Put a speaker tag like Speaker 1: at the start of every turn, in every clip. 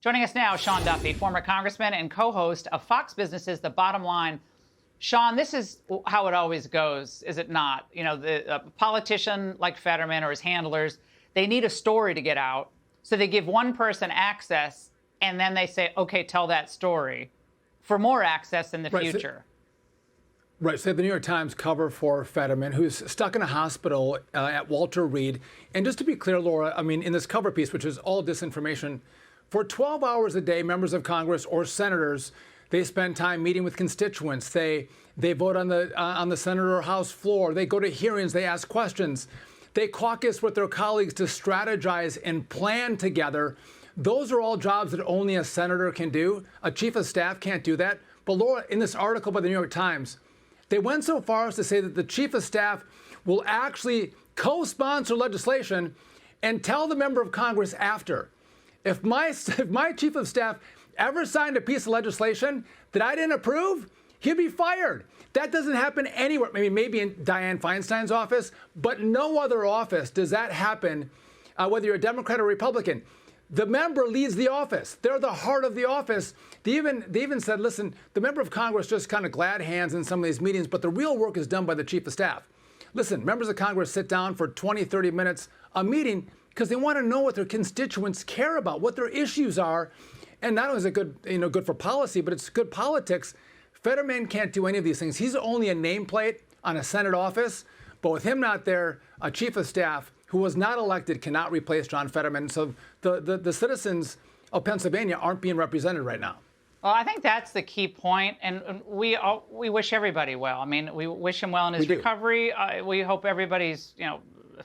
Speaker 1: Joining us now, Sean Duffy, former congressman and co-host of Fox Business's The Bottom Line. Sean, this is how it always goes, is it not? You know, a politician like Fetterman or his handlers, they need a story to get out. So they give one person access, and then they say, OK, tell that story for more access in the future.
Speaker 2: So the New York Times cover for Fetterman, who's stuck in a hospital at Walter Reed. And just to be clear, Laura, I mean, in this cover piece, which is all disinformation, for 12 hours a day, members of Congress or senators, they spend time meeting with constituents. They vote on the Senate or House floor. They go to hearings. They ask questions. They caucus with their colleagues to strategize and plan together. Those are all jobs that only a senator can do. A chief of staff can't do that. But Laura, in this article by the New York Times, they went so far as to say that the chief of staff will actually co-sponsor legislation and tell the member of Congress after. If my chief of staff ever signed a piece of legislation that I didn't approve, he'd be fired. That doesn't happen anywhere. Maybe in Dianne Feinstein's office, but no other office does that happen, whether you're a Democrat or Republican. The member leads the office. They're the heart of the office. They even said, listen, the member of Congress just kind of glad hands in some of these meetings, but the real work is done by the chief of staff. Listen, members of Congress sit down for 20, 30 minutes a meeting because they want to know what their constituents care about, what their issues are. And not only is it good for policy, but it's good politics. Fetterman can't do any of these things. He's only a nameplate on a Senate office. But with him not there, a chief of staff who was not elected cannot replace John Fetterman. So the citizens of Pennsylvania aren't being represented right now.
Speaker 1: Well, I think that's the key point, and we wish everybody well. I mean, we wish him well in his recovery. We hope everybody's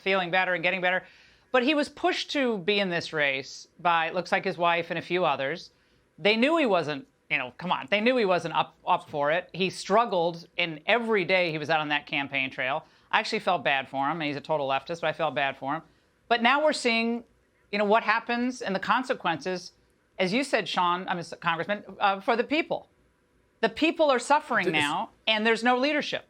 Speaker 1: feeling better and getting better. But he was pushed to be in this race by, it looks like, his wife and a few others. They knew he wasn't, they knew he wasn't up for it. He struggled in every day he was out on that campaign trail. I actually felt bad for him. He's a total leftist, but I felt bad for him. But now we're seeing, what happens and the consequences, as you said, Sean, I'm a congressman, for the people. The people are suffering now, and there's no leadership.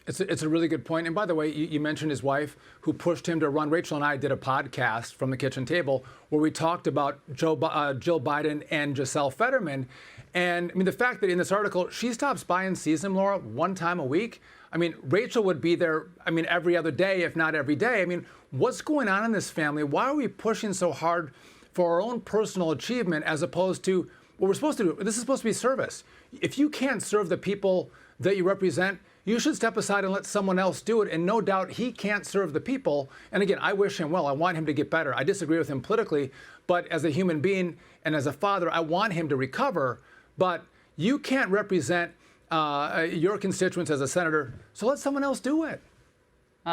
Speaker 2: It's a really good point. And by the way, you mentioned his wife who pushed him to run. Rachel and I did a podcast from the kitchen table where we talked about Jill Biden and Giselle Fetterman. And I mean, the fact that in this article, she stops by and sees him, Laura, one time a week. I mean, Rachel would be there, every other day, if not every day. I mean, what's going on in this family? Why are we pushing so hard for our own personal achievement as opposed to what we're supposed to do? This is supposed to be service. If you can't serve the people that you represent, you should step aside and let someone else do it. And no doubt he can't serve the people. And again, I wish him well. I want him to get better. I disagree with him politically, but as a human being and as a father, I want him to recover. But you can't represent your constituents as a senator, so let someone else do it.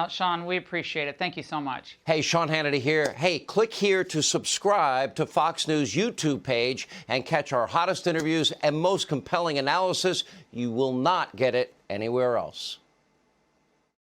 Speaker 1: Sean, we appreciate it. Thank you so much.
Speaker 3: Hey, Sean Hannity here. Hey, click here to subscribe to Fox News YouTube page and catch our hottest interviews and most compelling analysis. You will not get it anywhere else.